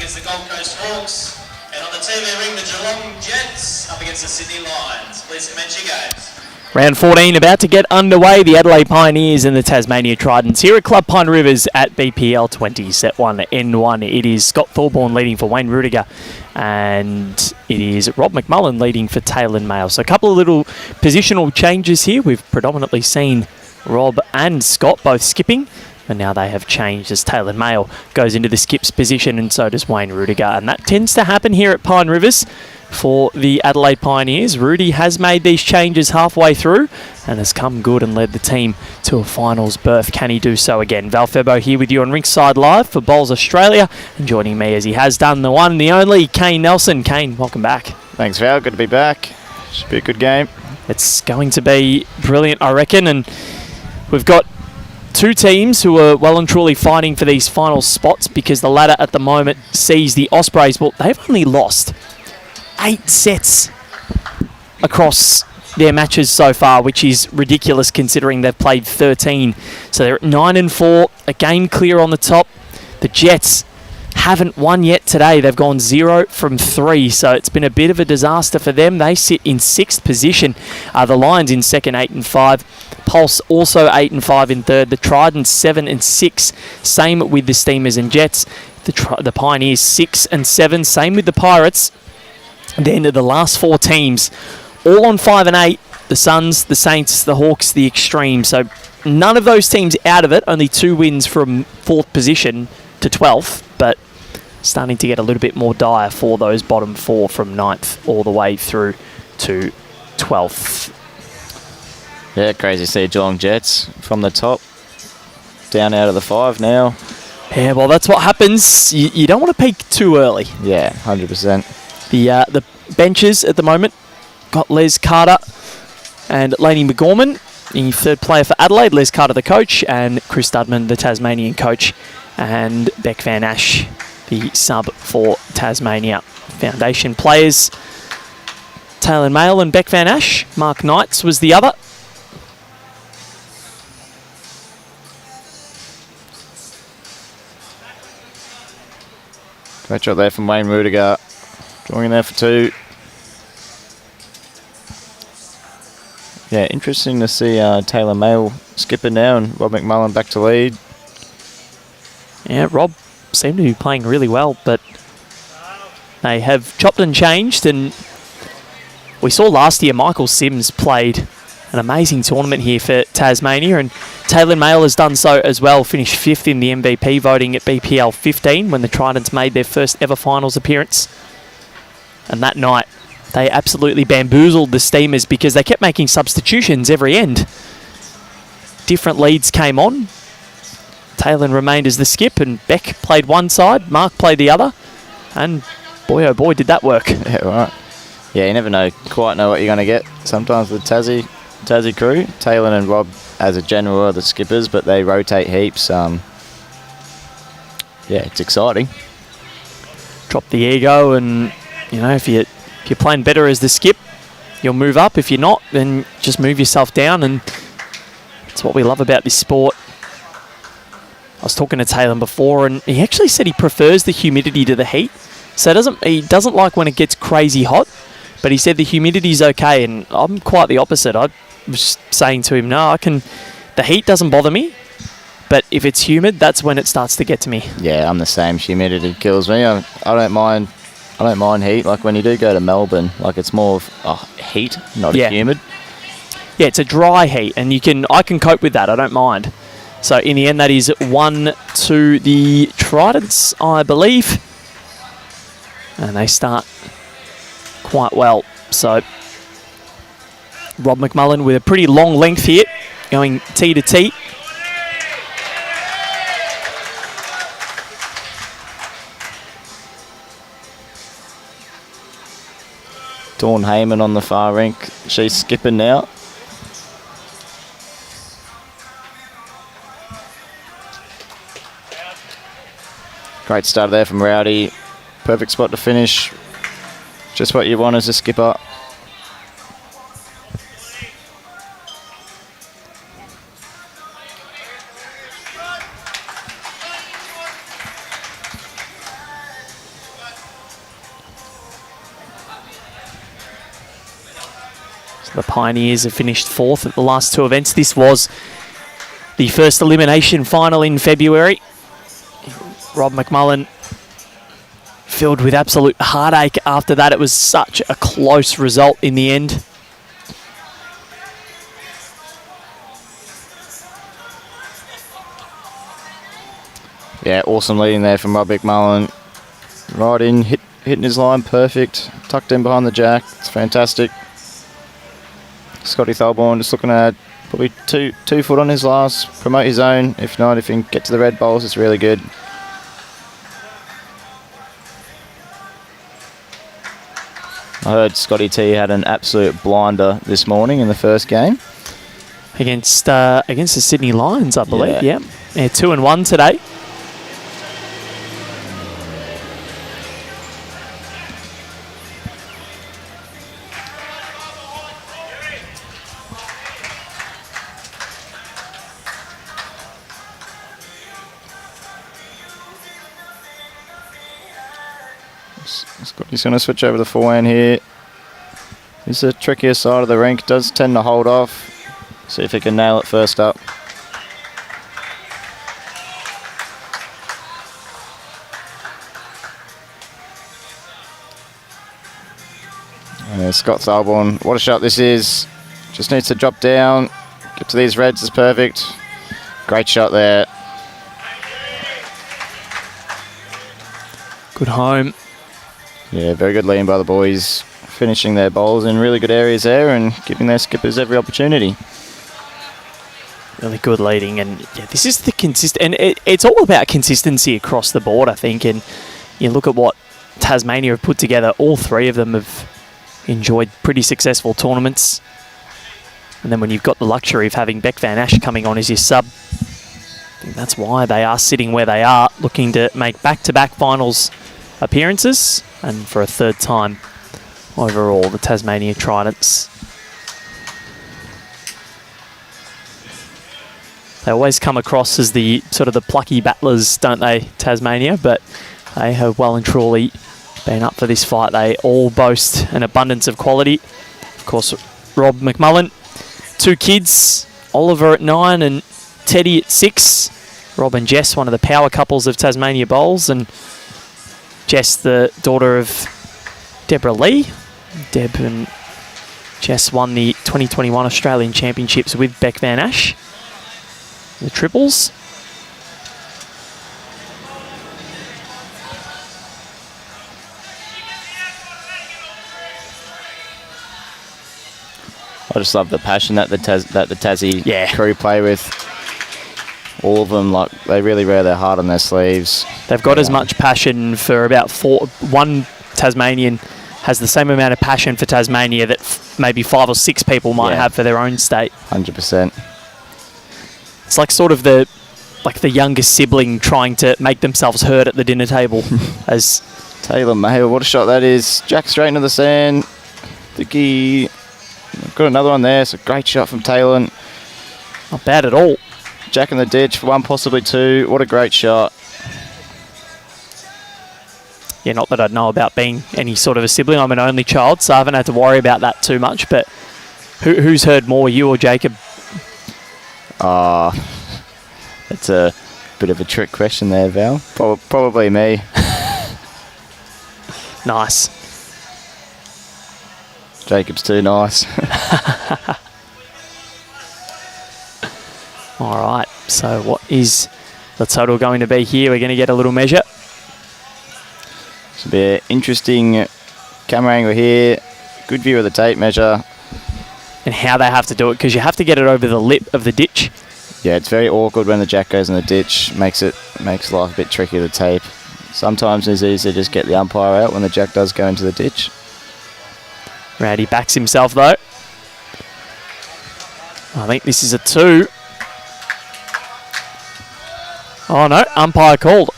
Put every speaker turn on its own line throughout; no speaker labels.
against the Gold Coast Hawks. And on the TV ring, the Geelong Jets up against the Sydney Lions. Please commence your games.
Round 14 about to get underway. The Adelaide Pioneers and the Tasmania Tridents here at Club Pine Rivers at BPL20. Set 1 N1. It is Scott Thorburn leading for Wayne Rudiger, and it is Rob McMullen leading for Taylor Mail. So a couple of little positional changes here. We've predominantly seen Rob and Scott both skipping, and now they have changed as Taylor Mail goes into the skips position, and so does Wayne Rudiger. And that tends to happen here at Pine Rivers for the Adelaide Pioneers. Rudy has made these changes halfway through and has come good and led the team to a finals berth. Can he do so again? Val Febo here with you on Rinkside Live for Bowls Australia, and joining me as he has done, the one and the only Kane Nelson. Kane, welcome back.
Thanks, Val. Good to be back. Should be a good game.
It's going to be brilliant, I reckon, and we've got two teams who are well and truly fighting for these final spots, because the ladder at the moment sees the Ospreys, well, they've only lost 8 sets across their matches so far, which is ridiculous considering they've played 13. So they're at 9-4, a game clear on the top. The Jets haven't won yet today. They've gone 0 from 3, so it's been a bit of a disaster for them. They sit in 6th position. The Lions in second, 8-5. Pulse also 8-5 in third. The Tridents 7-6. Same with the Steamers and Jets. The Pioneers 6-7. Same with the Pirates. Then the last 4 teams, all on 5 and 8. The Suns, the Saints, the Hawks, the Extreme. So none of those teams out of it. Only 2 wins from 4th position to 12th, but starting to get a little bit more dire for those bottom 4 from 9th all the way through to 12th.
Yeah, crazy to see Geelong Jets from the top down out of the 5 now.
Yeah, well, that's what happens. You don't want to peak too early.
Yeah, 100%.
The benches at the moment got Les Carter and Laney McGorman, the third player for Adelaide. Les Carter, the coach, and Chris Dudman, the Tasmanian coach, and Beck Van Ash, the sub for Tasmania. Foundation players, Taylor Mail and Beck Van Ash. Mark Knights was the other.
Great shot there from Wayne Rudiger. Drawing in there for 2. Yeah, interesting to see Taylor Mail skipping now and Rob McMullen back to lead.
Yeah, Rob seemed to be playing really well, but they have chopped and changed, and we saw last year Michael Sims played an amazing tournament here for Tasmania, and Taylor Mail has done so as well, finished 5th in the MVP voting at BPL 15 when the Tridents made their first ever finals appearance. And that night, they absolutely bamboozled the Steamers because they kept making substitutions every end. Different leads came on. Taylor remained as the skip, and Beck played one side, Mark played the other, and boy oh boy did that work.
Yeah, right. Yeah, you never quite know what you're going to get sometimes with Tassie crew. Taylor and Rob as a general are the skippers, but they rotate heaps. Yeah, it's exciting.
Drop the ego, and you know, if you're playing better as the skip, you'll move up. If you're not, then just move yourself down, and that's what we love about this sport. I was talking to Taylor before, and he actually said he prefers the humidity to the heat. So he doesn't like when it gets crazy hot, but he said the humidity's okay, and I'm quite the opposite. I was saying to him, no, the heat doesn't bother me, but if it's humid, that's when it starts to get to me.
Yeah, I'm the same. Humidity kills me. I don't mind heat. Like when you do go to Melbourne, like it's more of heat, not humid.
Yeah, it's a dry heat, and I can cope with that. I don't mind. So in the end, that is 1 to the Tridents, I believe. And they start quite well. So Rob McMullen with a pretty long length here, going tee to tee.
Dawn Heyman on the far rink. She's skipping now. Great start there from Rowdy. Perfect spot to finish. Just what you want as a skipper.
The Pioneers have finished 4th at the last 2 events. This was the first elimination final in February. Rob McMullen filled with absolute heartache after that. It was such a close result in the end.
Yeah, awesome leading there from Rob McMullen. Right in, hitting his line perfect. Tucked in behind the jack. It's fantastic. Scotty Thalborn just looking at probably two foot on his last. Promote his own. If not, if he can get to the red bowls, it's really good. I heard Scotty T had an absolute blinder this morning in the first game.
Against the Sydney Lions, I believe. Yeah. They're 2-1 today.
He's going to switch over the forehand here. This is the trickier side of the rink. Does tend to hold off. See if he can nail it first up. Scott Thalborn. What a shot this is. Just needs to drop down. Get to these reds is perfect. Great shot there.
Good home.
Yeah, very good lean by the boys. Finishing their bowls in really good areas there and giving their skippers every opportunity.
Really good leading, and yeah, this is the consistent, and it's all about consistency across the board, I think. And you look at what Tasmania have put together. All 3 of them have enjoyed pretty successful tournaments. And then when you've got the luxury of having Beck Van Ash coming on as your sub, I think that's why they are sitting where they are, looking to make back-to-back finals appearances, and for a 3rd time overall, the Tasmania Tridents. They always come across as the sort of the plucky battlers, don't they, Tasmania? But they have well and truly been up for this fight. They all boast an abundance of quality. Of course, Rob McMullen, 2 kids, Oliver at 9 and Teddy at 6. Rob and Jess, one of the power couples of Tasmania Bowls, and Jess, the daughter of Deborah Lee. Deb and Jess won the 2021 Australian Championships with Beck Van Ash. The triples.
I just love the passion that the Tassie crew play with. All of them, like, they really wear their heart on their sleeves.
They've got as much passion for about 4. One Tasmanian has the same amount of passion for Tasmania that maybe 5 or 6 people might have for their own state.
100%.
It's like sort of the youngest sibling trying to make themselves heard at the dinner table. As
Taylor Mayo, what a shot that is. Jack straight into the sand. Dicky got another one there. It's a great shot from Taylor.
Not bad at all.
Jack in the ditch for 1, possibly 2. What a great shot.
Yeah, not that I'd know about being any sort of a sibling. I'm an only child, so I haven't had to worry about that too much. But who's heard more, you or Jacob?
That's a bit of a trick question there, Val. Probably me.
Nice.
Jacob's too nice.
All right, so what is the total going to be here? We're going to get a little measure.
This will be an interesting camera angle here. Good view of the tape measure.
And how they have to do it, because you have to get it over the lip of the ditch.
Yeah, it's very awkward when the jack goes in the ditch. Makes life a bit tricky to tape. Sometimes it's easy to just get the umpire out when the jack does go into the ditch.
Rowdy backs himself though. I think this is a 2. Oh no, umpire called.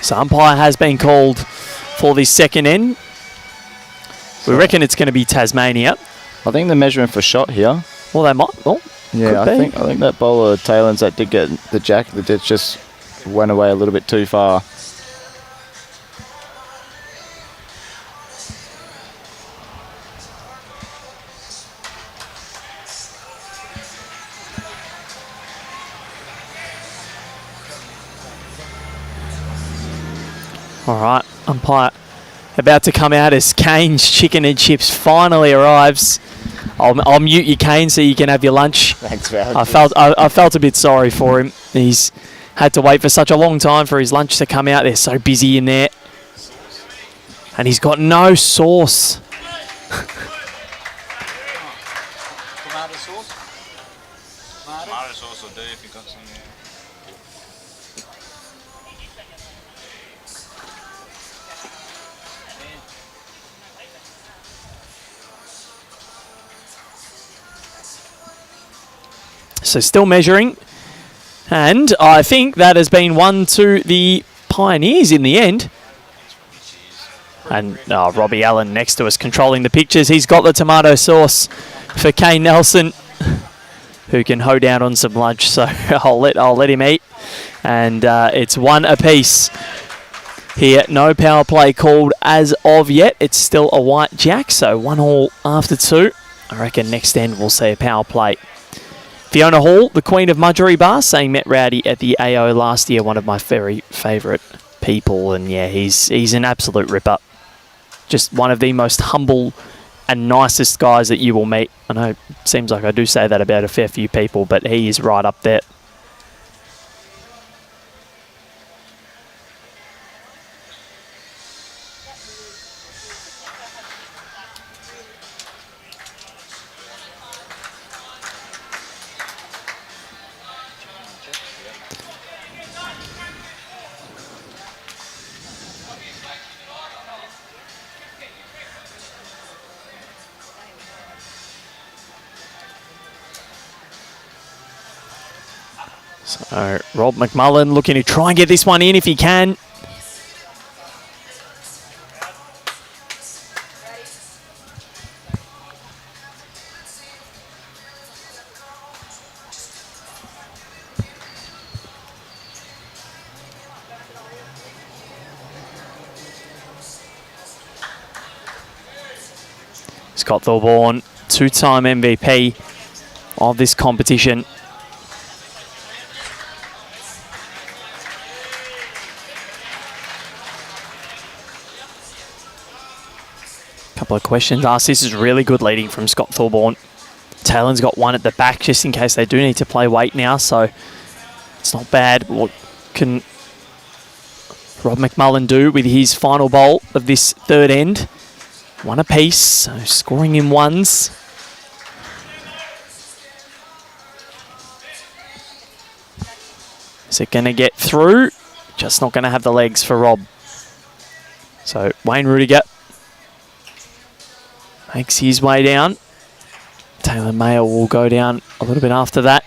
So umpire has been called for the second end. We reckon it's going to be Tasmania.
I think they're measuring for shot here.
Well, they might. Well,
yeah, I think that bowler Taylor's that did get the jack, the ditch just went away a little bit too far.
All right, umpire about to come out as Kane's Chicken and Chips finally arrives. I'll mute you, Kane, so you can have your lunch.
Thanks, Val.
I felt a bit sorry for him. He's had to wait for such a long time for his lunch to come out. They're so busy in there. And he's got no sauce.
Tomato sauce? Tomato sauce will do if you've got some.
So still measuring. And I think that has been one to the Pioneers in the end. And Robbie Allen next to us controlling the pictures. He's got the tomato sauce for Kane Nelson, who can hoe down on some lunch. So I'll let him eat. And it's one apiece here. No power play called as of yet. It's still a white jack, so 1-1 after 2. I reckon next end we'll see a power play. Fiona Hall, the Queen of Mudgery Bar, saying met Rowdy at the AO last year, one of my very favourite people. And yeah, he's an absolute ripper. Just one of the most humble and nicest guys that you will meet. I know it seems like I do say that about a fair few people, but he is right up there. So Rob McMullen looking to try and get this one in if he can. Scott Thorburn, two-time MVP of this competition. Couple of questions asked. This is really good leading from Scott Thorburn. Taylor's got one at the back just in case they do need to play weight now, so it's not bad. What can Rob McMullen do with his final bowl of this third end? One apiece, so scoring in ones. Is it going to get through? Just not going to have the legs for Rob. So Wayne Rudiger makes his way down. Taylor Mayer will go down a little bit after that.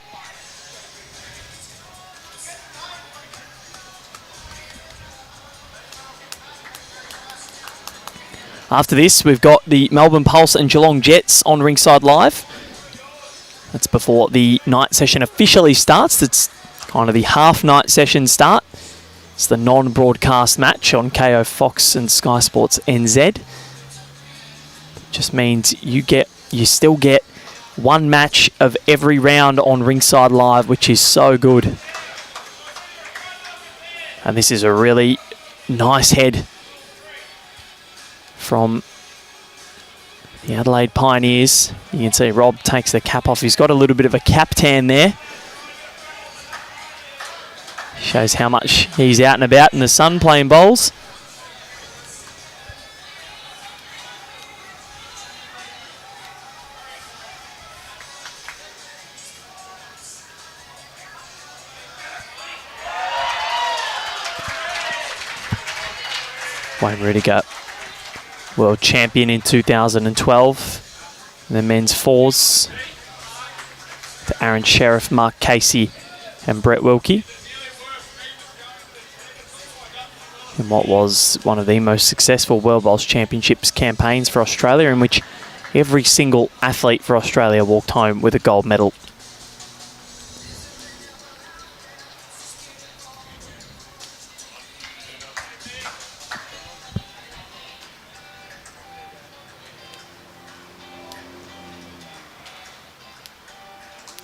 After this, we've got the Melbourne Pulse and Geelong Jets on Rinkside Live. That's before the night session officially starts. It's kind of the half-night session start. It's the non-broadcast match on KO Fox and Sky Sports NZ. Just means you still get one match of every round on Rinkside Live, which is so good. And this is a really nice head from the Adelaide Pioneers. You can see Rob takes the cap off. He's got a little bit of a cap tan there. Shows how much he's out and about in the sun playing bowls. Wayne Rudiger, world champion in 2012. And the men's fours to Aaron Sheriff, Mark Casey and Brett Wilkie. In what was one of the most successful World Bowls Championships campaigns for Australia, in which every single athlete for Australia walked home with a gold medal.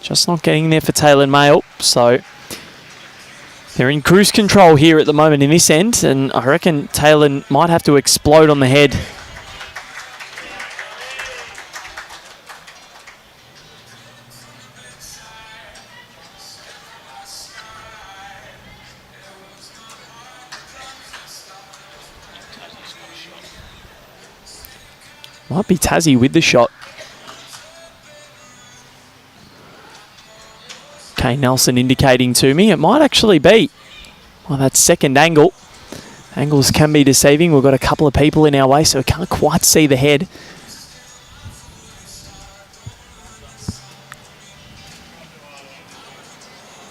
Just not getting there for Taylor Mayle, so They're in cruise control here at the moment in this end, and I reckon Taylor might have to explode on the head. Might be Tassie with the shot. Kane Nelson indicating to me it might actually be. Well, that second angle. Angles can be deceiving. We've got a couple of people in our way, so we can't quite see the head.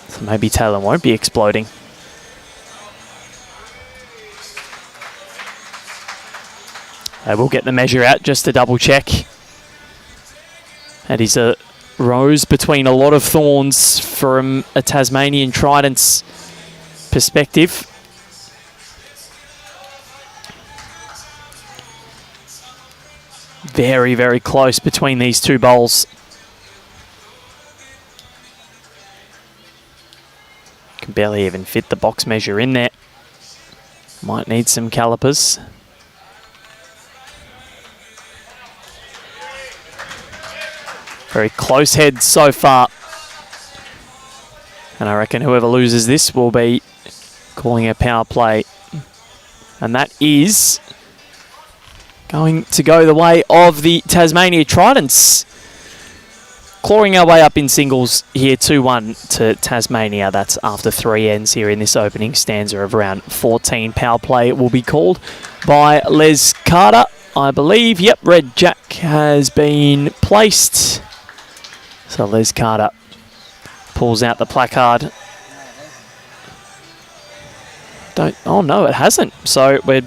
So maybe Taylor won't be exploding. They will get the measure out just to double check. That is a rose between a lot of thorns from a Tasmanian Tridents perspective. Very, very close between these two bowls. Can barely even fit the box measure in there. Might need some calipers. Very close head so far. And I reckon whoever loses this will be calling a power play. And that is going to go the way of the Tasmania Tridents. Clawing our way up in singles here, 2-1 to Tasmania. That's after 3 ends here in this opening stanza of round 14. Power play will be called by Les Carter, I believe. Yep, red jack has been placed. So Les Carter pulls out the placard. Oh no, it hasn't. So we're...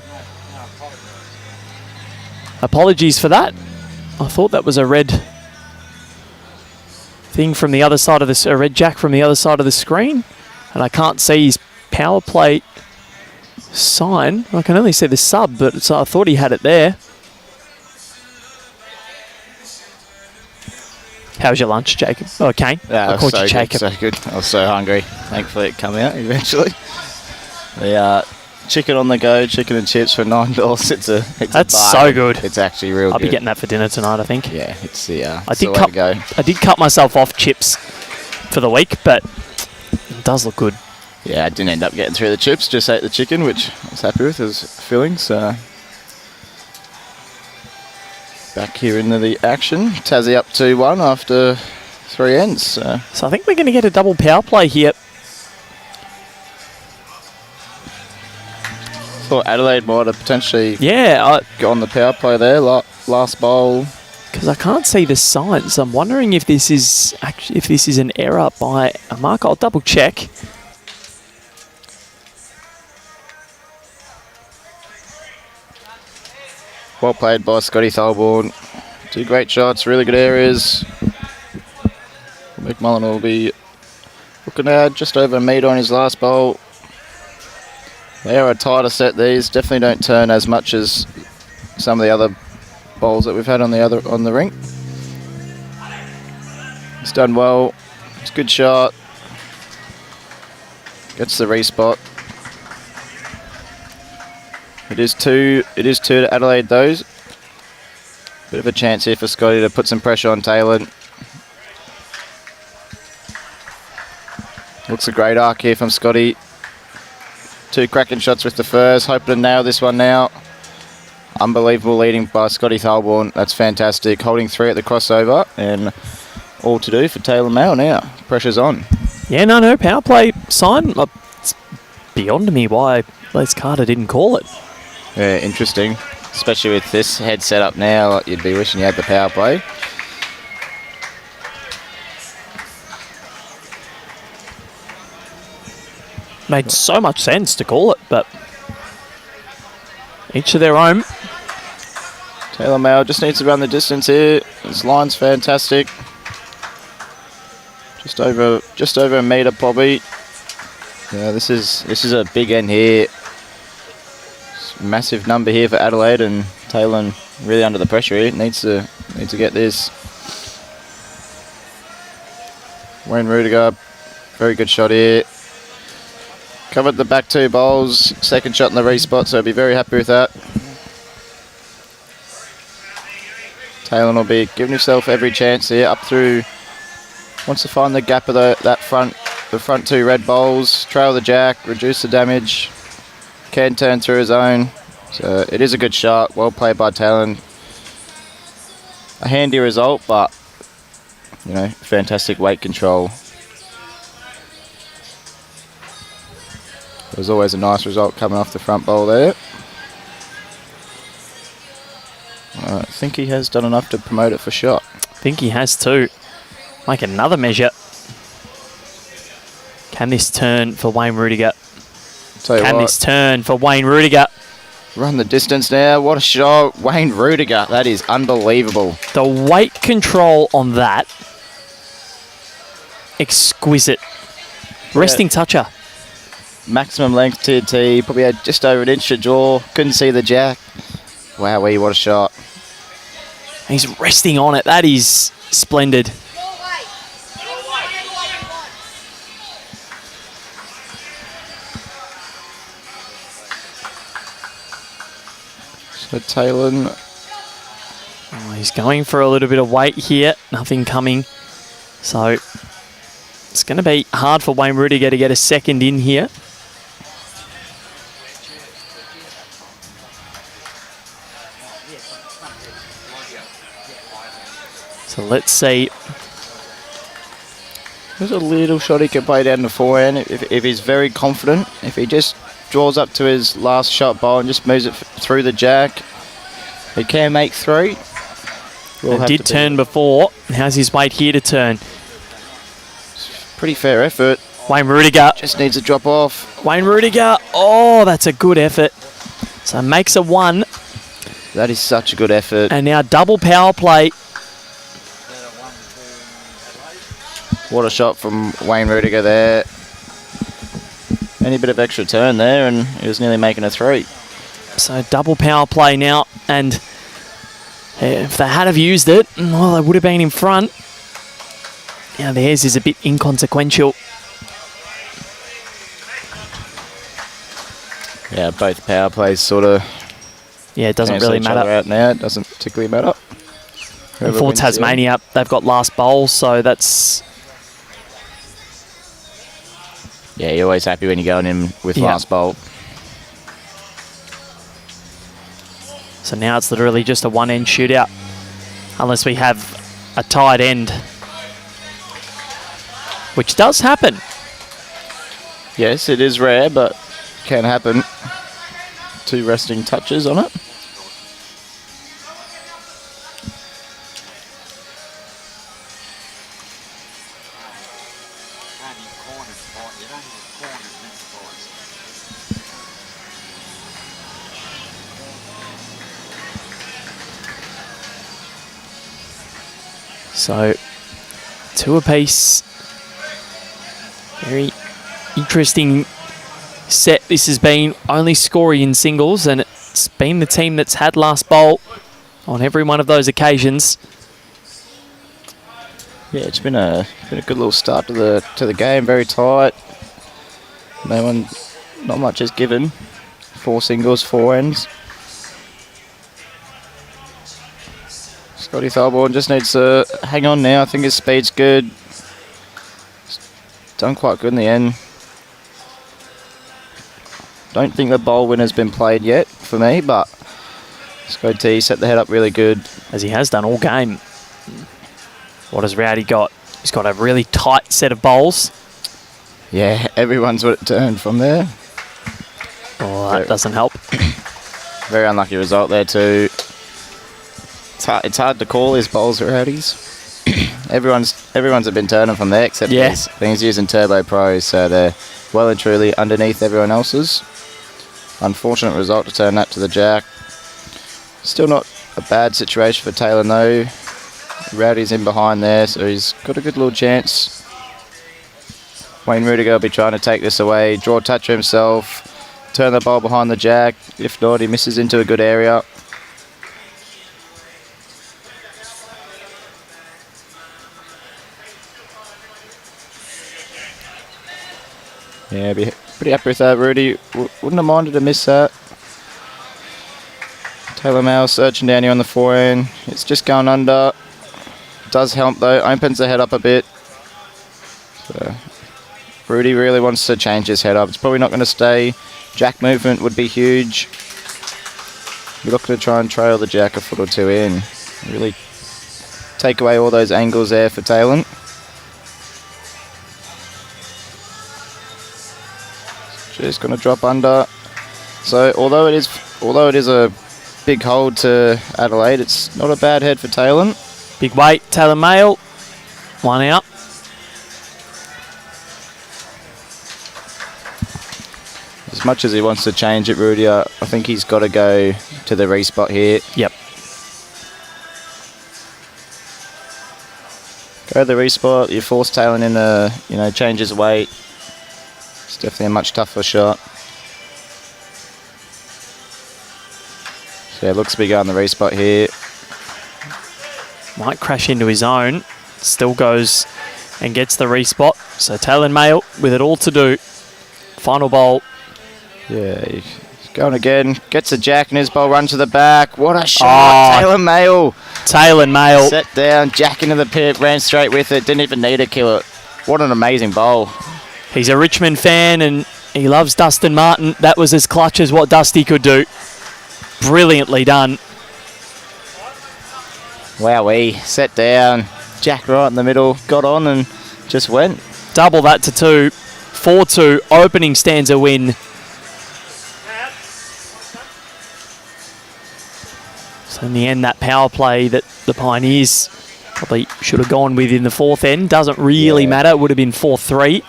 Apologies for that. I thought that was a red thing from the other side of this, a red jack from the other side of the screen. And I can't see his power play sign. I can only see the sub, but I thought he had it there. How was your lunch, Jacob? Oh, Kane.
Yeah,
I called
so
you Jacob.
Good, so good. I was so hungry. Thankfully it came out eventually. The chicken on the go, chicken and chips for $9. It's
That's
a
so good.
It's actually real
I'll
good.
be getting that for dinner tonight, I think.
Yeah, it's the
I
it's
did
the way to go.
I did cut myself off chips for the week, but it does look good.
Yeah, I didn't end up getting through the chips, just ate the chicken, which I was happy with as filling. So back here into the action. Tassie up 2-1 after 3 ends. So
I think we're going to get a double power play here.
thought Adelaide might have potentially
Yeah,
gone the power play there. Last bowl.
because I can't see the signs. I'm wondering if this is an error by a mark. I'll double check.
Well played by Scotty Tholborn. 2 great shots, really good areas. McMullen will be looking to add just over a metre on his last bowl. They are a tighter set, these. Definitely don't turn as much as some of the other bowls that we've had on the rink. He's done well. It's a good shot. Gets the respot. It is two to Adelaide, those. Bit of a chance here for Scotty to put some pressure on Taylor. Looks a great arc here from Scotty. 2 cracking shots with the first. Hoping to nail this one now. Unbelievable leading by Scotty Tholborn. That's fantastic. Holding 3 at the crossover. And all to do for Taylor Mail now. Pressure's on.
Yeah, no, power play sign. It's beyond me why Les Carter didn't call it.
Yeah, interesting. Especially with this head set up now, you'd be wishing you had the power play.
Made so much sense to call it, but each of their own.
Taylor Mail just needs to run the distance here. His line's fantastic. Just over a metre probably. Yeah, this is a big end here. Massive number here for Adelaide, and Taylor really under the pressure here. Needs to get this. Wayne Rudiger, very good shot here. Covered the back 2 bowls. Second shot in the respot, so I'll be very happy with that. Taylor will be giving himself every chance here. Up through. Wants to find the gap of the front 2 red bowls. Trail the jack. Reduce the damage. Can turn through his own. So it is a good shot. Well played by Taylor. A handy result, but you know, fantastic weight control. There's always a nice result coming off the front bowl there. I think he has done enough to promote it for shot.
I think he has too. Make another measure. Can this turn for Wayne Rudiger? Can this turn for Wayne Rudiger?
Run the distance now. What a shot. Wayne Rudiger. That is unbelievable.
The weight control on that. Exquisite. Resting toucher.
Maximum length to tee. Probably had just over an inch to draw. Couldn't see the jack. Wowee, what a shot.
He's resting on it. That is splendid.
So Taylor.
Oh, he's going for a little bit of weight here. Nothing coming. So it's going to be hard for Wayne Rudiger to get a second in here. So let's see.
There's a little shot he can play down the forehand if he's very confident. If he just draws up to his last shot bowl and just moves it through the jack, he can make 3.
It did turn before. How's his weight here to turn?
Pretty fair effort.
Wayne Rudiger.
Just needs to drop off.
Wayne Rudiger. Oh, that's a good effort. So makes a 1.
That is such a good effort.
And now double power play.
What a shot from Wayne Rudiger there. Any bit of extra turn there and he was nearly making a 3.
So double power play now, and if they had have used it, well, they would have been in front. Now theirs is a bit inconsequential.
Yeah, both power plays sort of.
Yeah, it doesn't really matter.
Out now. It doesn't particularly matter.
And for Tasmania, they've got last bowl, so that's.
Yeah, you're always happy when you're going in with last bowl.
So now it's literally just a one-end shootout, unless we have a tied end, which does happen.
Yes, it is rare, but can happen. 2 resting touches on it.
So, 2 apiece. Very interesting set this has been. Only scoring in singles, and it's been the team that's had last bowl on every one of those occasions.
Yeah, it's been a good little start to the game. Very tight. Not much is given. 4 singles, 4 ends. Scotty Thalborn just needs to hang on now. I think his speed's good. Done quite good in the end. Don't think the bowl winner's been played yet for me, but Scotty T set the head up really good.
As he has done all game. What has Rowdy got? He's got a really tight set of bowls.
Yeah, everyone's what it turned from there.
Oh, that doesn't help.
Very unlucky result there too. It's hard to call his bowls or Rowdies. everyone's have been turning from there except he's using Turbo Pro, so they're well and truly underneath everyone else's. Unfortunate result to turn that to the jack. Still not a bad situation for Taylor though. Rowdy's in behind there, so he's got a good little chance. Wayne Rudiger will be trying to take this away, draw toucher himself, turn the ball behind the jack. If not, he misses into a good area. Yeah, be Pretty happy with that, Rudy. Wouldn't have minded to miss that. Taylor Mail searching down here on the forehand. It's just going under. Does help though. Opens the head up a bit. So Rudy really wants to change his head up. It's probably not going to stay. Jack movement would be huge. You're looking to try and trail the jack a foot or two in. Really take away all those angles there for Taylor. Just going to drop under. So although it is a big hold to Adelaide, it's not a bad head for Taylor.
Big weight, Taylor Mail. One out.
As much as he wants to change it, Rudy, I think he's got to go to the respot here.
Yep.
Go to the respot. You force Taylor in to, change his weight. It's definitely a much tougher shot. So yeah, looks to be going the respot here.
Might crash into his own. Still goes and gets the respot. So Taylor Mail with it all to do. Final bowl.
Yeah, he's going again. Gets a jack and his ball runs to the back. What a shot. Taylor Mail.
Taylor Mail.
Set down, jack into the pit, ran straight with it. Didn't even need to kill it. What an amazing bowl.
He's a Richmond fan and he loves Dustin Martin. That was as clutch as what Dusty could do. Brilliantly done.
Wowee. Set down, jack right in the middle, got on and just went.
Double that to 2. 4-2, opening stanza win. So in the end, that power play that the Pioneers probably should have gone with in the fourth end doesn't really matter. It would have been 4-3.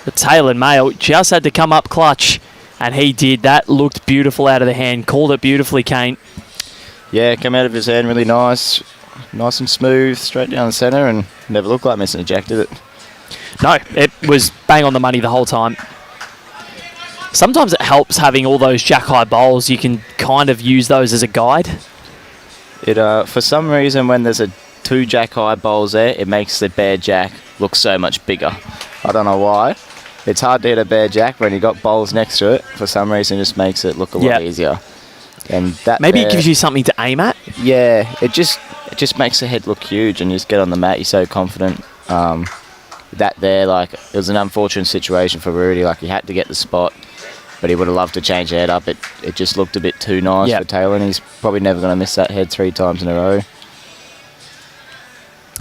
But Taylor Mail just had to come up clutch, and he did. That looked beautiful out of the hand. Called it beautifully, Kane.
Yeah, come out of his hand really nice. Nice and smooth, straight down the centre, and never looked like missing a jack, did it?
No, it was bang on the money the whole time. Sometimes it helps having all those jack-high bowls. You can kind of use those as a guide.
It for some reason, when there's 2 jack-high bowls there, it makes the bare jack look so much bigger. I don't know why. It's hard to hit a bare jack when you got bowls next to it. For some reason, it just makes it look a lot easier. And that
maybe it gives you something to aim at.
Yeah, it just makes the head look huge, and you just get on the mat. You're so confident. That there, like, it was an unfortunate situation for Rudy. Like, he had to get the spot, but he would have loved to change the head up. It just looked a bit too nice for Taylor, and he's probably never going to miss that head 3 times in a row.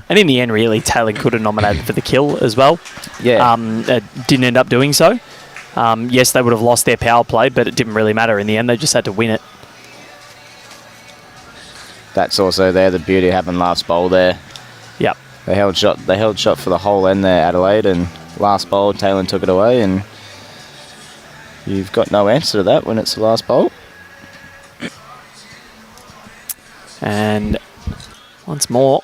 And in the end, really, Taylor could have nominated for the kill as well.
Yeah.
Didn't end up doing so. Yes, they would have lost their power play, but it didn't really matter in the end. They just had to win it.
That's also there, the beauty of having last bowl there.
Yep.
They held shot for the whole end there, Adelaide, and last bowl, Taylor took it away, and you've got no answer to that when it's the last bowl.
And once more.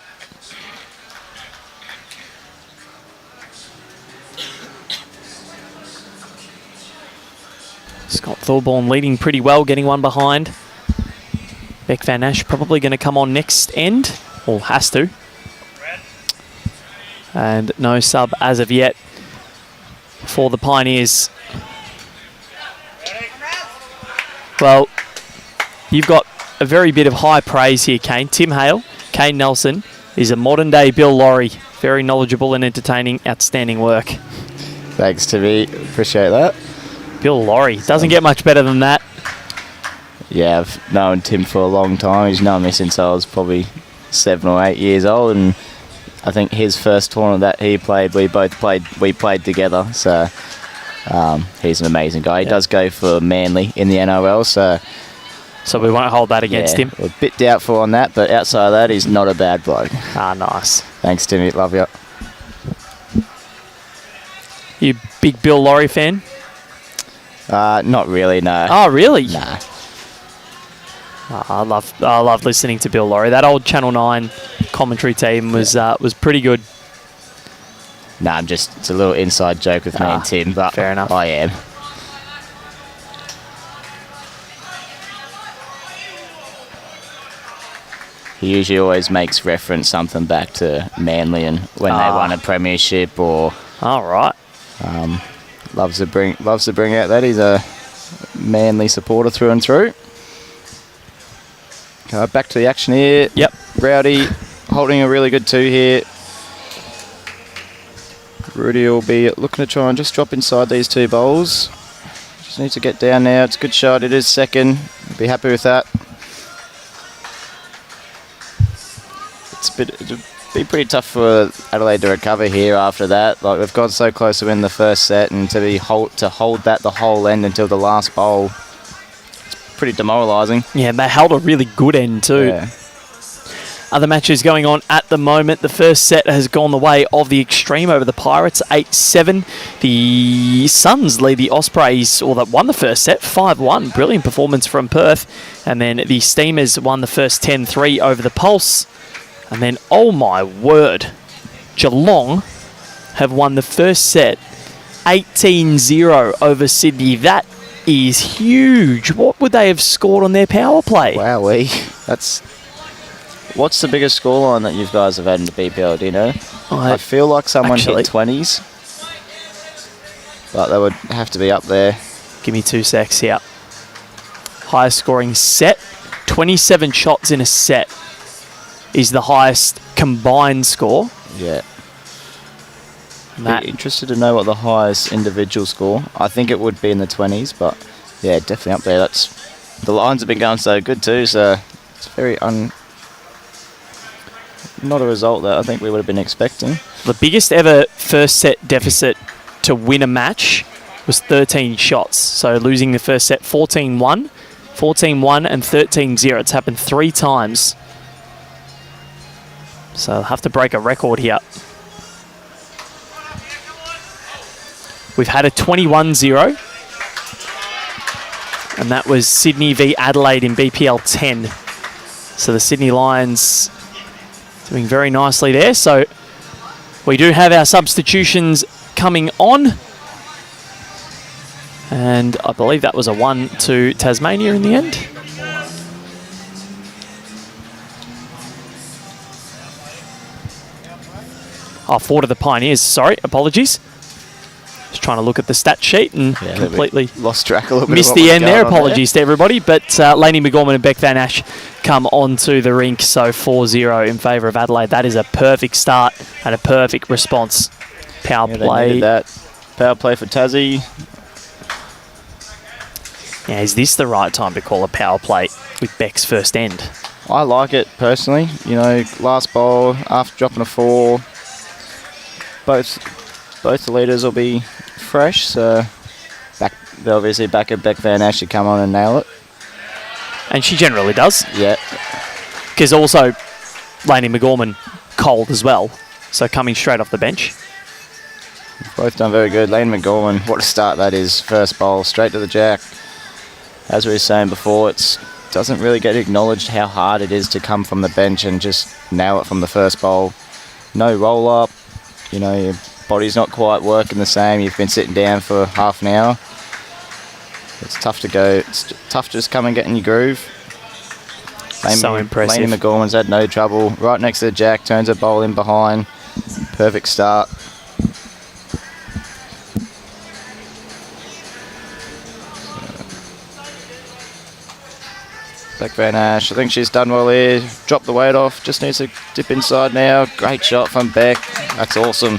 Scott Thorburn leading pretty well, getting one behind. Beck Van Ash probably going to come on next end, or has to. And no sub as of yet for the Pioneers. Well, you've got a very bit of high praise here, Kane. Tim Hale, Kane Nelson, is a modern-day Bill Laurie. Very knowledgeable and entertaining, outstanding work.
Thanks, Timmy. Appreciate that.
Bill Laurie. Doesn't get much better than that.
Yeah, I've known Tim for a long time. He's known me since I was probably 7 or 8 years old, and I think his first tournament that he played, we played together. So he's an amazing guy. He does go for Manly in the NRL,
so we won't hold that against him.
We're a bit doubtful on that, but outside of that, he's not a bad bloke.
Ah, nice.
Thanks, Timmy. Love you.
You big Bill Laurie fan?
Not really, no.
Oh, really?
Nah.
I love listening to Bill Laurie. That old Channel 9 commentary team was pretty good.
Nah, it's a little inside joke with me and Tim, but
fair enough.
I am. He usually always makes reference something back to Manly and when they won a premiership or...
All right.
Loves to bring out that. He's a Manly supporter through and through. Back to the action here.
Yep.
Rowdy holding a really good 2 here. Rudy will be looking to try and just drop inside these 2 bowls. Just needs to get down now. It's a good shot. It is second. Be happy with that. It'll be pretty tough for Adelaide to recover here after that. Like, we've got so close to win the first set, and to hold that the whole end until the last bowl, it's pretty demoralising.
Yeah, they held a really good end too.
Yeah.
Other matches going on at the moment. The first set has gone the way of the Extreme over the Pirates, 8-7. The Suns lead the Ospreys, or that won the first set, 5-1. Brilliant performance from Perth. And then the Steamers won the first 10-3 over the Pulse. And then, oh my word, Geelong have won the first set, 18-0 over Sydney. That is huge. What would they have scored on their power play?
Wowee. That's... What's the biggest scoreline that you guys have had in the BPL, do you know? I feel like someone hit 20s. But they would have to be up there.
Give me 2 secs here. Highest scoring set. 27 shots in a set is the highest combined score.
Yeah.
Matt.
Be interested to know what the highest individual score. I think it would be in the 20s, but yeah, definitely up there. The Lions have been going so good too, so it's very not a result that I think we would have been expecting.
The biggest ever first set deficit to win a match was 13 shots. So losing the first set 14-1, 14-1 and 13-0. It's happened 3 times. So they'll have to break a record here. We've had a 21-0. And that was Sydney v Adelaide in BPL 10. So the Sydney Lions doing very nicely there. So we do have our substitutions coming on. And I believe that was a 1 to Tasmania in the end. Oh, 4 to the Pioneers. Sorry, apologies. Just trying to look at the stat sheet and completely
lost track a little bit.
Missed the end there. Apologies to everybody. But Laney McGorman and Beck Van Ash come onto the rink. So 4-0 in favour of Adelaide. That is a perfect start and a perfect response. Power play.
That power play for Tassie.
Yeah, is this the right time to call a power play with Beck's first end?
I like it personally. You know, last bowl after dropping a 4, both the leaders will be fresh. So they'll obviously back at Beck Van Ash to come on and nail it.
And she generally does.
Yeah.
Because also Laney McGorman cold as well. So coming straight off the bench.
Both done very good. Lane McGorman, what a start that is. First bowl, straight to the jack. As we were saying before, it doesn't really get acknowledged how hard it is to come from the bench and just nail it from the first bowl. No roll up. You know, your body's not quite working the same. You've been sitting down for half an hour. It's tough to go. It's tough to just come and get in your groove.
So impressive.
Laney McGorman's had no trouble. Right next to the jack, turns her bowl in behind. Perfect start. Beck Van Ash, I think she's done well here. Dropped the weight off, just needs to dip inside now. Great shot from Beck. That's awesome.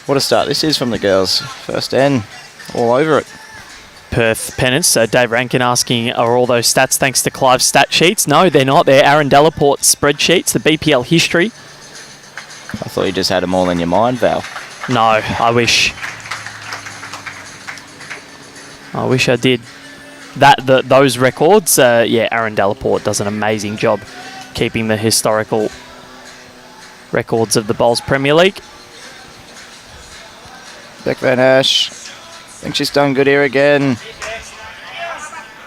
What a start this is from the girls. First end, all over it.
Perth pennants. So Dave Rankin asking, are all those stats thanks to Clive's stat sheets? No, they're not. They're Aaron Delaporte's spreadsheets, the BPL history.
I thought you just had them all in your mind, Val.
No, I wish. I wish I did. Those records, yeah, Aaron Delaporte does an amazing job keeping the historical records of the Bowls Premier League.
Beck Van Ash, I think she's done good here again.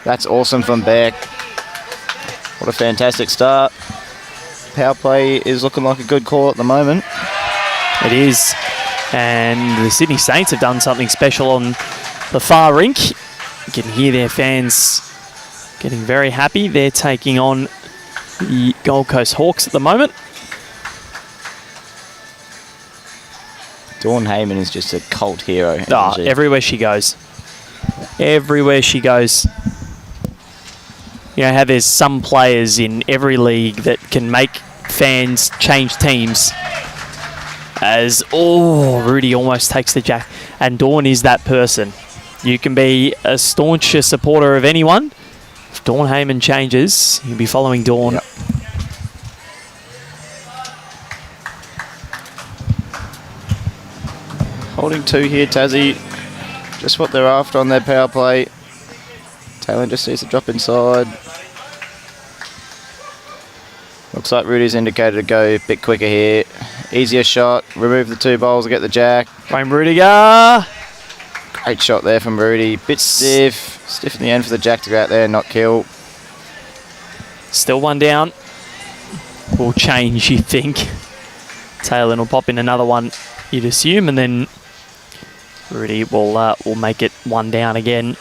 That's awesome from Beck. What a fantastic start. Power play is looking like a good call at the moment.
It is. And the Sydney Saints have done something special on the far rink. You can hear their fans getting very happy. They're taking on the Gold Coast Hawks at the moment.
Dawn Heyman is just a cult hero.
Oh, everywhere she goes. Everywhere she goes. You know how there's some players in every league that can make fans change teams. Rudy almost takes the jack. And Dawn is that person. You can be a staunch supporter of anyone. If Dawn Heyman changes, you'll be following Dawn.
Yep. Holding 2 here, Tassie. Just what they're after on their power play. Taylor just needs to drop inside. Looks like Rudy's indicated to go a bit quicker here. Easier shot. Remove the 2 bowls and get the jack.
Frame Rudiger.
Great shot there from Rudy. Bit stiff. Stiff in the end for the jack to go out there and not kill.
Still 1 down. Will change, you think. Taylor will pop in another one, you'd assume, and then Rudy will make it 1 down again.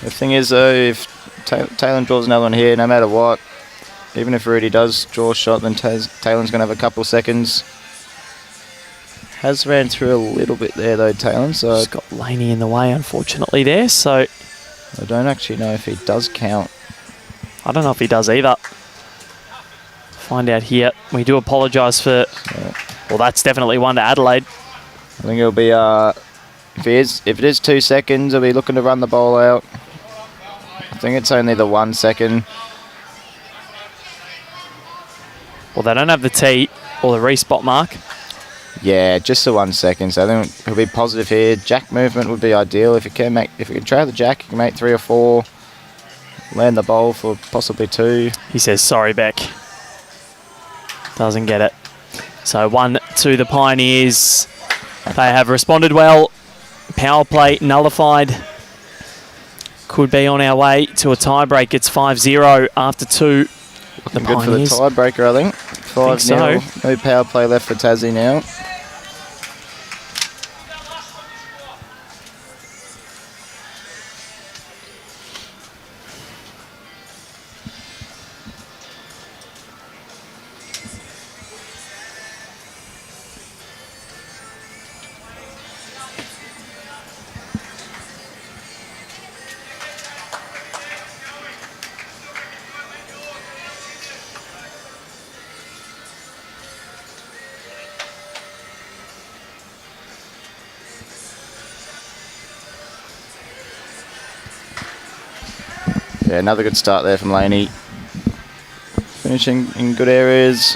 The thing is, though, if Taylor draws another one here, no matter what, even if Rudy does draw a shot, then Taylor's going to have a couple seconds. Has ran through a little bit there, though, Taylor. So
just got Laney in the way, unfortunately, there. So
I don't actually know if he does count.
I don't know if he does either. Find out here. We do apologise for... Well, that's definitely 1 to Adelaide.
I think it'll be... If it is 2 seconds, he'll be looking to run the ball out. I think it's only the 1 second.
Well, they don't have the tee or the respot mark.
Yeah, just the 1 second. So I think he'll be positive here. Jack movement would be ideal. If you can try the jack, you can make 3 or 4. Land the bowl for possibly 2.
He says, sorry, Beck. Doesn't get it. So 1 to the Pioneers. They have responded well. Power play nullified. Could be on our way to a tiebreak. It's 5-0 after 2.
Looking good for the tiebreaker, I think. 5-0.
So.
No power play left for Tassie now. Yeah, another good start there from Laney. Finishing in good areas.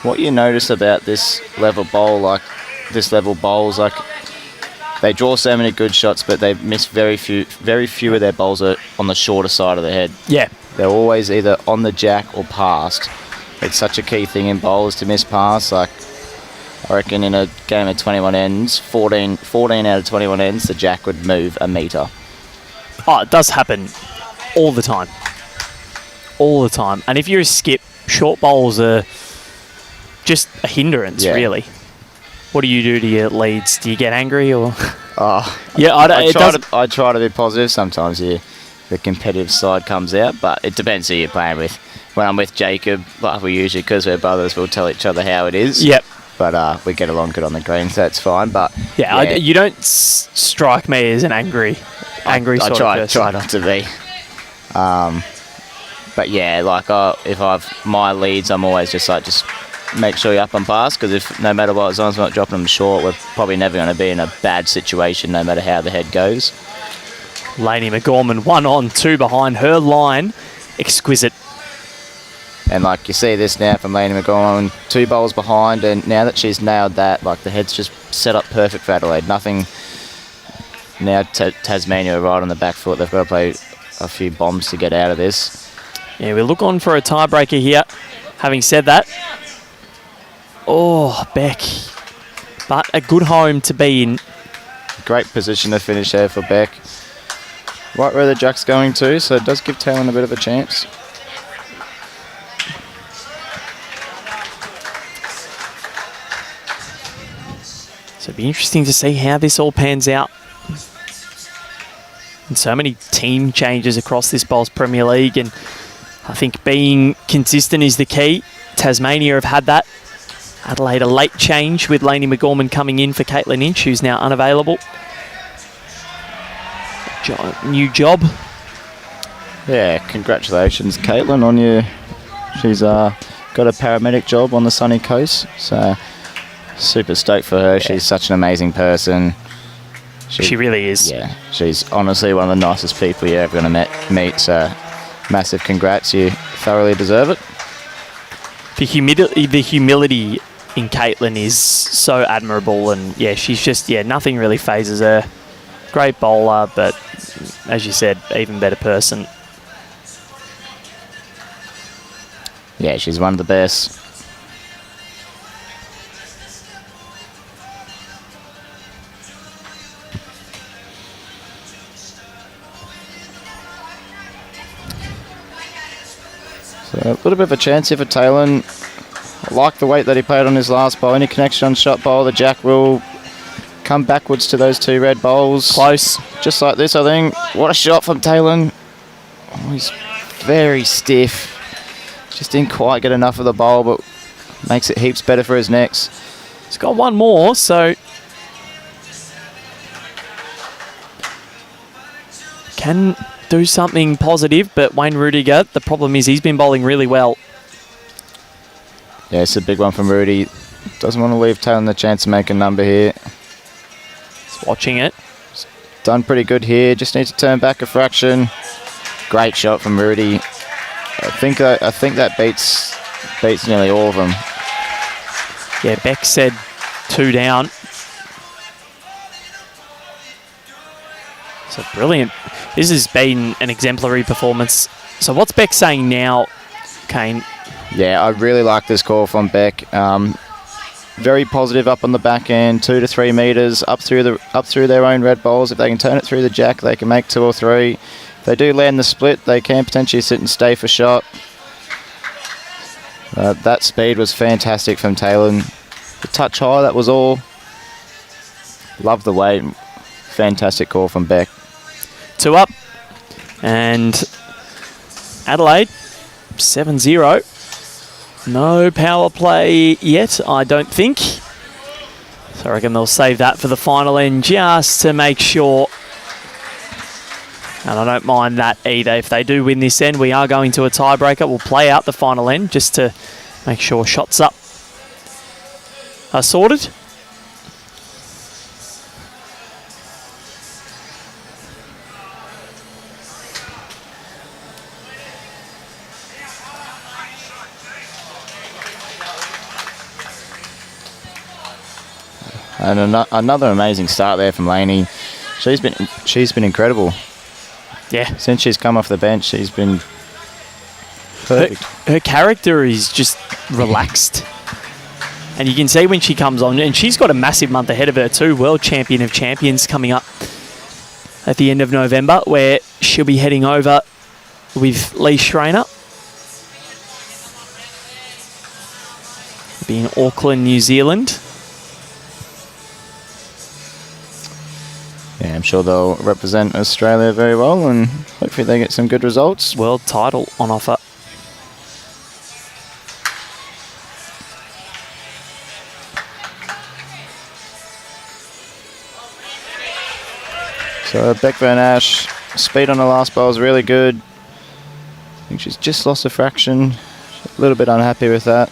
What you notice about this level bowls, they draw so many good shots, but they miss very few of their bowls are on the shorter side of the head.
Yeah.
They're always either on the jack or past. It's such a key thing in bowls to miss pass. Like, I reckon in a game of 21 ends, 14 out of 21 ends, the jack would move a metre.
Oh, it does happen all the time. All the time. And if you're a skip, short bowls are just a hindrance, really. What do you do to your leads? Do you get angry or?
Yeah, I try to be positive. Sometimes the competitive side comes out, but it depends who you're playing with. When I'm with Jacob, like we usually, because we're brothers, we'll tell each other how it is.
Yep.
But we get along good on the green, so that's fine. But
you don't strike me as an angry sort of person. I
try not to be. But yeah, like if I've my leads, I'm always just make sure you're up and pass, because if no matter what, as long as we're not dropping them short, we're probably never going to be in a bad situation, no matter how the head goes.
Laney McGorman 1 on, 2 behind her line. Exquisite.
And like you see this now from Laney McGorman, 2 bowls behind, and now that she's nailed that, like the head's just set up perfect for Adelaide. Nothing. Now Tasmania are right on the back foot. They've got to play a few bombs to get out of this.
Yeah, we look on for a tiebreaker here. Having said that, Beck. But a good home to be in.
Great position to finish there for Beck. Right where the jack's going to, so it does give Talon a bit of a chance.
So it'll be interesting to see how this all pans out. And so many team changes across this Bowls Premier League, and I think being consistent is the key. Tasmania have had that. Adelaide a late change with Lainey McGorman coming in for Caitlin Inch, who's now unavailable. New job.
Yeah, congratulations, Caitlin, on you. She's got a paramedic job on the sunny coast, so super stoked for her. Yeah. She's such an amazing person.
She really is.
Yeah, she's honestly one of the nicest people you're ever going to meet, so massive congrats. You thoroughly deserve it.
The humility in Caitlin is so admirable, and yeah, she's just, nothing really phases her. Great bowler, but as you said, even better person.
Yeah, she's one of the best. So a little bit of a chance here for Talon. I like the weight that he played on his last bowl. Any connection on shot bowl, the jack will come backwards to those two red bowls.
Close.
Just like this, I think. What a shot from Talon. Oh, he's very stiff. Just didn't quite get enough of the bowl, but makes it heaps better for his next.
He's got one more, so can do something positive, but Wayne Rudiger, the problem is he's been bowling really well.
Yeah, it's a big one from Rudy. Doesn't want to leave Talon the chance to make a number here.
He's watching it.
Done pretty good here. Just need to turn back a fraction. Great shot from Rudy. I think that beats nearly all of them.
Yeah, Beck said 2 down. So brilliant. This has been an exemplary performance. So what's Beck saying now, Kane?
Yeah, I really like this call from Beck. Very positive up on the back end, 2 to 3 metres up through their own red bowls. If they can turn it through the jack, they can make 2 or 3. If they do land the split, they can potentially sit and stay for shot. That speed was fantastic from Talon. The touch high, that was all. Love the weight. Fantastic call from Beck.
2 up. And Adelaide, 7-0. No power play yet, I don't think. So I reckon they'll save that for the final end just to make sure. And I don't mind that either. If they do win this end, we are going to a tiebreaker. We'll play out the final end just to make sure shots up are sorted.
And another amazing start there from Lainey. She's been incredible.
Yeah.
Since she's come off the bench, she's been perfect.
Her character is just relaxed. And you can see when she comes on, and she's got a massive month ahead of her too. World Champion of Champions coming up at the end of November, where she'll be heading over with Lee Schreiner. Be in Auckland, New Zealand.
Yeah, I'm sure they'll represent Australia very well, and hopefully they get some good results.
World title on offer.
So Beck Van Ash, speed on the last bowl is really good. I think she's just lost a fraction. A little bit unhappy with that.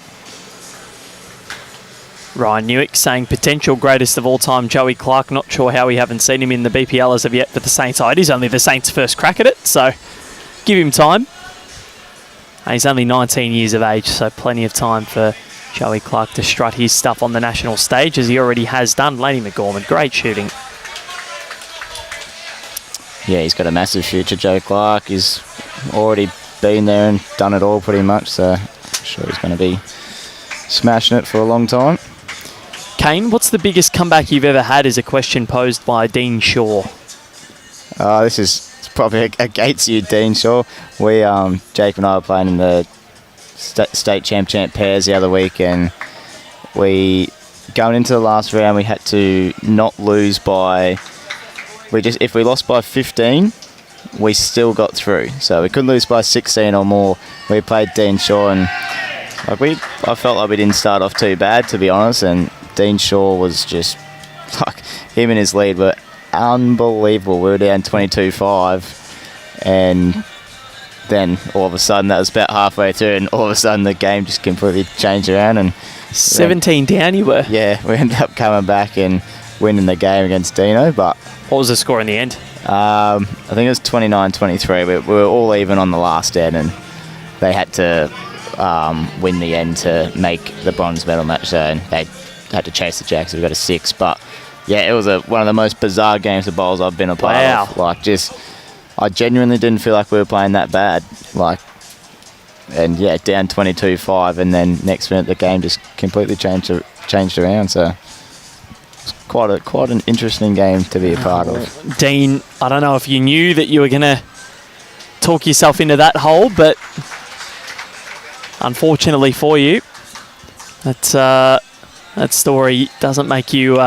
Ryan Newick saying potential greatest of all time, Joey Clark. Not sure how we haven't seen him in the BPL as of yet for the Saints. It is only the Saints' first crack at it, so give him time. And he's only 19 years of age, so plenty of time for Joey Clark to strut his stuff on the national stage, as he already has done. Lainey McGorman, great shooting.
Yeah, he's got a massive future, Joe Clark. He's already been there and done it all pretty much, so I'm sure he's going to be smashing it for a long time.
Kane, what's the biggest comeback you've ever had, is a question posed by Dean Shaw.
This is probably against you, Dean Shaw. We, Jake and I were playing in the state champ pairs the other week, and we, going into the last round, we had to not lose by, if we lost by 15, we still got through. So we couldn't lose by 16 or more. We played Dean Shaw, and I felt like we didn't start off too bad, to be honest, and Dean Shaw was just like him and his lead were unbelievable. We were down 22-5, and then all of a sudden that was about halfway through, and all of a sudden the game just completely changed around. And
17 down you were.
yeah, we ended up coming back and winning the game against Dino. But
What was the score in the end?
I think it was 29-23. We were all even on the last end, and they had to win the end to make the bronze medal match. So and they had to chase the Jacks. We got a 6. But yeah, it was one of the most bizarre games of bowls I've been a part of. Like, I genuinely didn't feel like we were playing that bad. Like, and yeah, down 22-5, and then next minute the game just completely changed around. So it's quite an interesting game to be a part of.
Dean, I don't know if you knew that you were going to talk yourself into that hole, but unfortunately for you, that story doesn't make you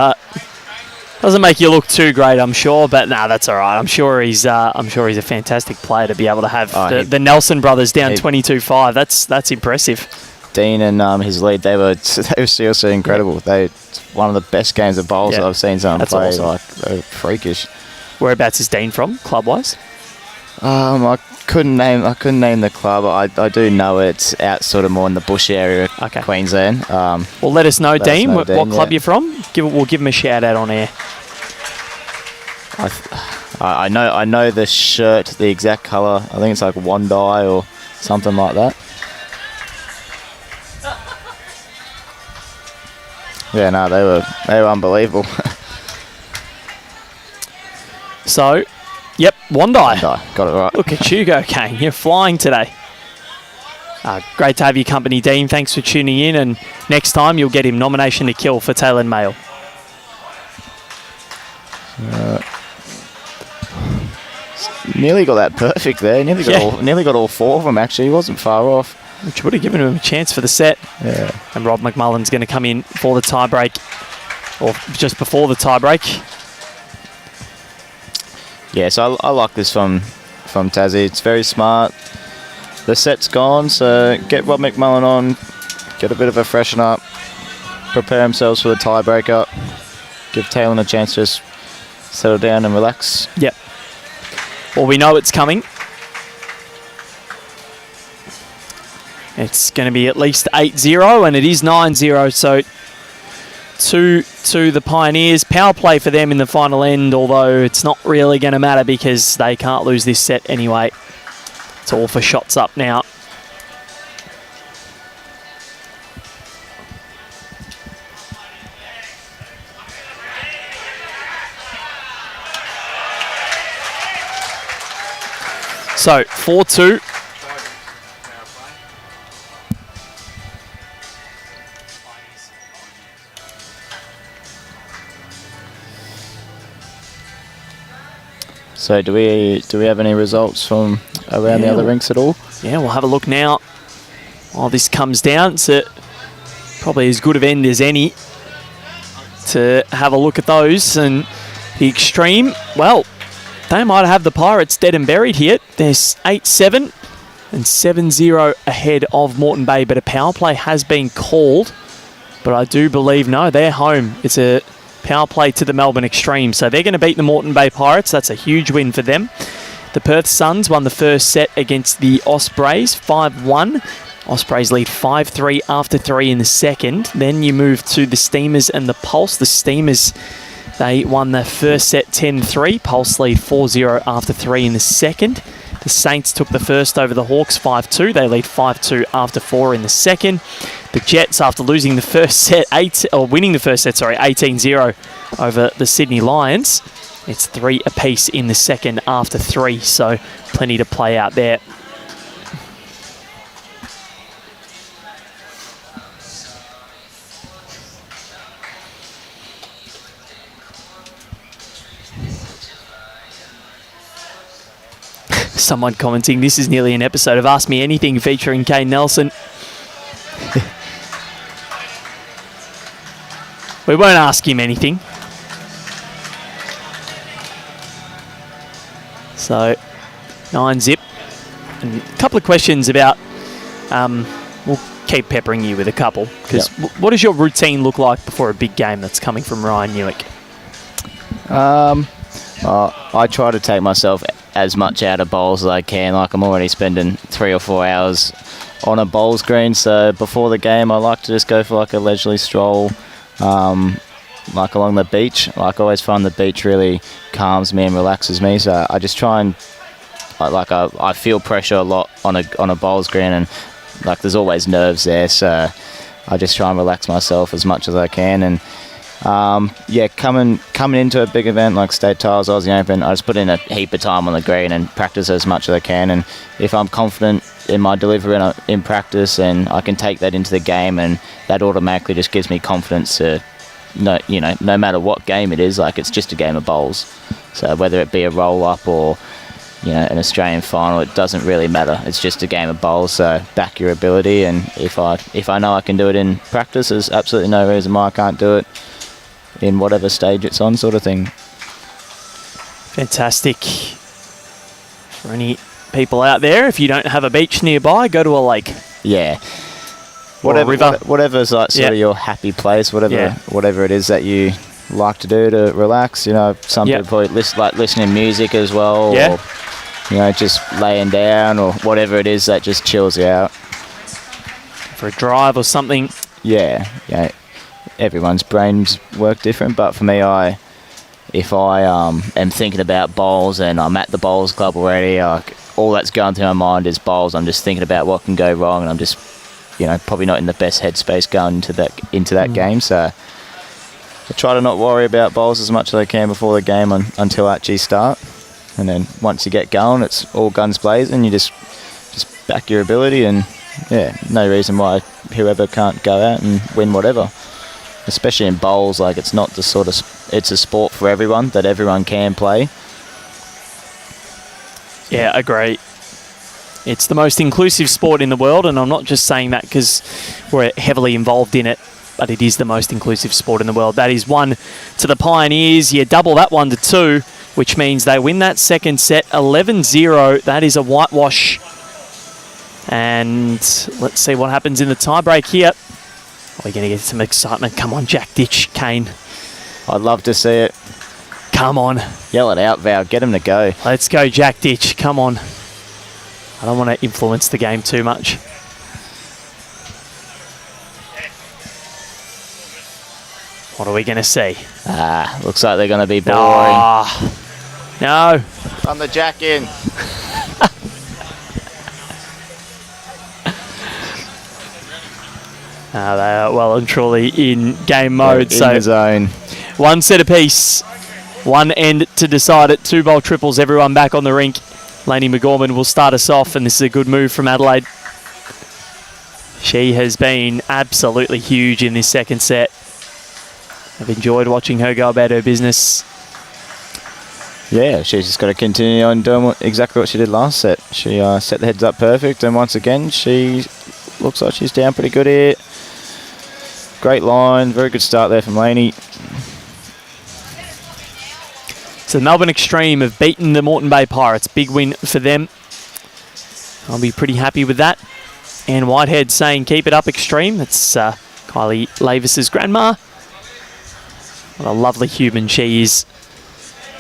look too great, I'm sure. But nah, that's all right. I'm sure he's a fantastic player to be able to have the Nelson brothers down 22-5. That's impressive.
Dean and his lead, they were seriously incredible. It's one of the best games of bowls that I've seen someone play.
Awesome.
Like, they're freakish.
Whereabouts is Dean from, club-wise?
I couldn't name the club. I do know it's out sort of more in the bush area of Queensland.
Well, let us know, Dean, what club you're from. We'll give him a shout out on air.
I know the shirt, the exact colour. I think it's like Wandai or something like that. Yeah, no, they were unbelievable.
So, yep, Wandai.
Got it right.
Look at you go, Kane. You're flying today. Great to have your company, Dean. Thanks for tuning in. And next time, you'll get him nomination to kill for Tail and Mail.
Nearly got that perfect there. Nearly got all 4 of them, actually. He wasn't far off.
Which would have given him a chance for the set.
Yeah.
And Rob McMullen's going to come in for the tiebreak, or just before the tiebreak.
Yeah, so I like this from Tassie. It's very smart. The set's gone, so get Rob McMullen on, get a bit of a freshen up, prepare themselves for the tiebreaker, give Talon a chance to just settle down and relax.
Yep. Well, we know it's coming. It's going to be at least 8-0, and it is 9-0, so 2 the Pioneers. Power play for them in the final end, although it's not really going to matter because they can't lose this set anyway. It's all for shots up now. So, 4-2.
So do we have any results from around the other rinks at all?
Yeah, we'll have a look now. While this comes down, it's probably as good of end as any to have a look at those. And the Extreme, well, they might have the Pirates dead and buried here. There's 8-7 and 7-0 ahead of Moreton Bay, but a power play has been called. But I do believe, no, they're home. It's a power play to the Melbourne Extreme. So they're going to beat the Moreton Bay Pirates. That's a huge win for them. The Perth Suns won the first set against the Ospreys, 5-1. Ospreys lead 5-3 after 3 in the second. Then you move to the Steamers and the Pulse. The Steamers, they won the first set 10-3. Pulse lead 4-0 after 3 in the second. The Saints took the first over the Hawks 5-2. They lead 5-2 after 4 in the second. The Jets, after losing the first set, winning the first set, 18-0 over the Sydney Lions. It's 3 apiece in the second after 3, so plenty to play out there. Someone commenting, this is nearly an episode of Ask Me Anything featuring Kane Nelson. We won't ask him anything. So, 9-zip. And a couple of questions about, we'll keep peppering you with a couple. Because what does your routine look like before a big game that's coming from Ryan Newick?
I try to take myself as much out of bowls as I can. Like, I'm already spending 3 or 4 hours on a bowls green, so before the game I like to just go for like a leisurely stroll, like along the beach. Like, I always find the beach really calms me and relaxes me, so I just try and I feel pressure a lot on a bowls green, and like there's always nerves there, so I just try and relax myself as much as I can. And coming into a big event like State Tiles, Aussie Open, I just put in a heap of time on the green and practice as much as I can. And if I'm confident in my delivery in practice, and I can take that into the game, and that automatically just gives me confidence to, no matter what game it is, like it's just a game of bowls. So whether it be a roll up or an Australian final, it doesn't really matter. It's just a game of bowls, so back your ability, and if I know I can do it in practice, there's absolutely no reason why I can't do it in whatever stage it's on, sort of thing.
Fantastic. For any people out there, if you don't have a beach nearby, go to a lake.
Yeah.
Or a river.
Whatever's like sort of your happy place, whatever it is that you like to do to relax. Some people probably listen to music as well, or just laying down, or whatever it is that just chills you out.
For a drive or something.
Yeah. Everyone's brains work different, but for me, if I am thinking about bowls and I'm at the bowls club already, all that's going through my mind is bowls. I'm just thinking about what can go wrong, and I'm just probably not in the best headspace going into that game. So I try to not worry about bowls as much as I can before the game until I actually start. And then once you get going, it's all guns blazing. You just back your ability, and no reason why whoever can't go out and win whatever. Especially in bowls, like it's not the sort of it's a sport for everyone that everyone can play.
Yeah, agree. It's the most inclusive sport in the world, and I'm not just saying that because we're heavily involved in it, but it is the most inclusive sport in the world. That is 1 to the Pioneers. You double that 1 to 2, which means they win that second set 11-0. That is a whitewash. And let's see what happens in the tiebreak here. We're going to get some excitement. Come on, Jack Ditch, Kane.
I'd love to see it.
Come on.
Yell it out, Val. Get him to go.
Let's go, Jack Ditch. Come on. I don't want to influence the game too much. What are we going to see?
Looks like they're going to be boring.
No.
Run the jack in.
They are well and truly in game mode.
In the zone.
1 set apiece. 1 end to decide it. 2 bowl triples. Everyone back on the rink. Lainey McGorman will start us off, and this is a good move from Adelaide. She has been absolutely huge in this second set. I've enjoyed watching her go about her business.
Yeah, she's just got to continue on doing exactly what she did last set. She set the heads up perfect, and once again, she looks like she's down pretty good here. Great line, very good start there from Lainey.
So the Melbourne Extreme have beaten the Moreton Bay Pirates. Big win for them. I'll be pretty happy with that. Anne Whitehead saying, keep it up, Extreme. That's Kylie Lavis's grandma. What a lovely human she is.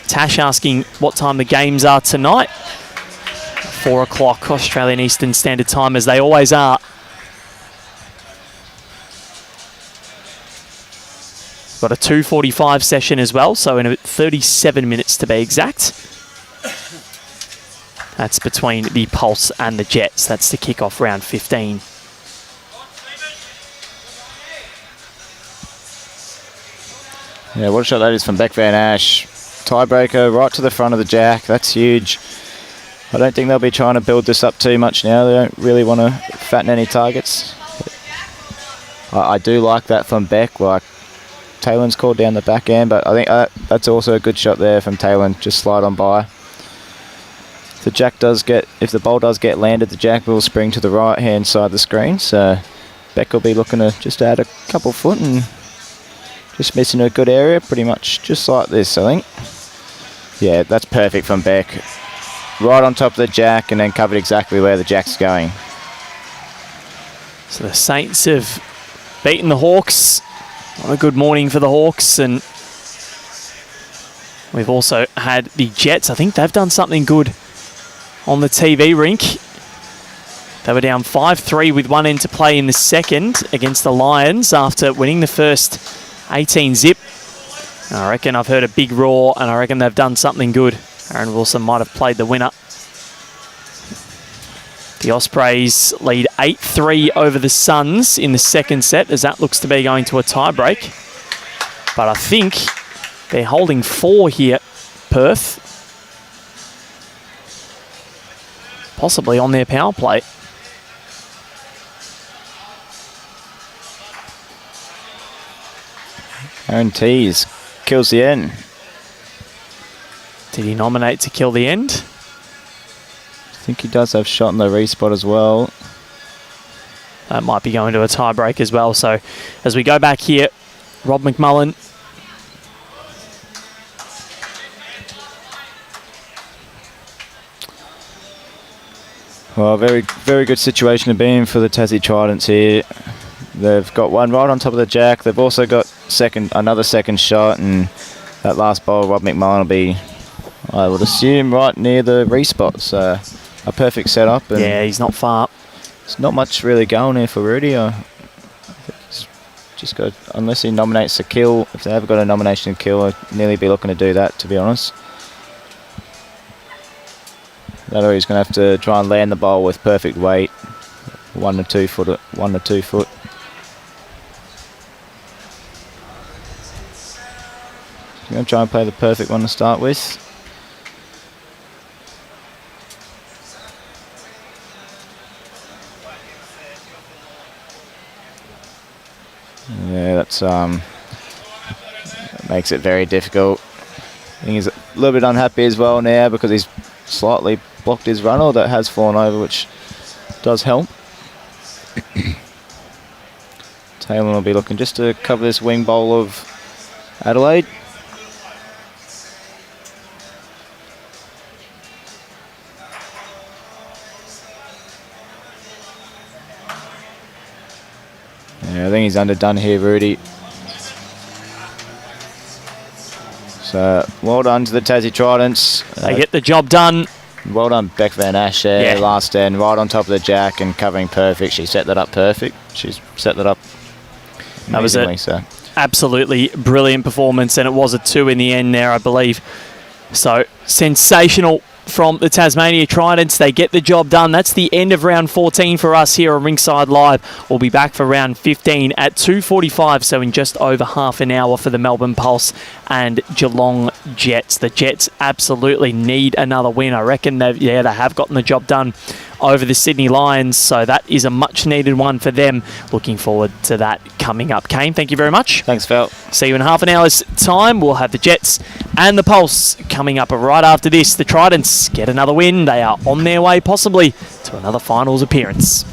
Tash asking what time the games are tonight. 4 o'clock Australian Eastern Standard Time, as they always are. Got a 2:45 session as well, so in about 37 minutes to be exact. That's between the Pulse and the Jets. That's to kick off round 15.
Yeah, what a shot that is from Beck Van Ash. Tiebreaker right to the front of the jack. That's huge. I don't think they'll be trying to build this up too much now. They don't really want to fatten any targets. I do like that from Beck. Like, Taylor's called down the back end, but I think that's also a good shot there from Taylor. Just slide on by. If the ball does get landed, the jack will spring to the right hand side of the screen. So Beck will be looking to just add a couple foot and just missing a good area, pretty much just like this, I think. Yeah, that's perfect from Beck. Right on top of the jack, and then covered exactly where the jack's going.
So the Saints have beaten the Hawks. What a good morning for the Hawks. And we've also had the Jets. I think they've done something good on the TV rink. They were down 5-3 with one end to play in the second against the Lions after winning the first 18-zip. I reckon I've heard a big roar, and I reckon they've done something good. Aaron Wilson might have played the winner. The Ospreys lead 8-3 over the Suns in the second set, as that looks to be going to a tiebreak. But I think they're holding 4 here, Perth. Possibly on their power play.
Aaron Tees kills the end.
Did he nominate to kill the end?
I think he does have shot in the respot as well.
That might be going to a tiebreak as well. So as we go back here, Rob McMullen.
Well, very good situation to be in for the Tassie Tridents here. They've got one right on top of the jack. They've also got another second shot, and that last bowl, Rob McMullen will be, I would assume, right near the respot. So a perfect setup. And
yeah, he's not far.
There's not much really going here for Rudy. Just got, unless he nominates a kill. If they have got a nomination to kill, I'd nearly be looking to do that, to be honest. That or he's going to have to try and land the bowl with perfect weight, 1 to 2 foot. I'm going to try and play the perfect one to start with. Yeah, that's makes it very difficult. I think he's a little bit unhappy as well now because he's slightly blocked his runner that has fallen over, which does help. Taylor will be looking just to cover this wing bowl of Adelaide. Yeah, I think he's underdone here, Rudy. So, well done to the Tassie Tridents.
They get the job done.
Well done, Beck Van Ash there,
Yeah.
last end, right on top of the jack and covering perfect. She set that up perfect. She's set that up
That was it.
amazingly, so.
Absolutely brilliant performance, and it was a 2 in the end there, I believe. So, sensational from the Tasmania Tridents. They get the job done. That's the end of round 14 for us here on Rinkside Live. We'll be back for round 15 at 2:45, so in just over half an hour for the Melbourne Pulse and Geelong Jets. The Jets absolutely need another win. I reckon they have gotten the job done over the Sydney Lions, so that is a much needed one for them. Looking forward to that coming up. Kane, thank you very much.
Thanks, Phil.
See you in half an hour's time. We'll have the Jets and the Pulse coming up right after this. The Tridents get another win. They are on their way possibly to another finals appearance.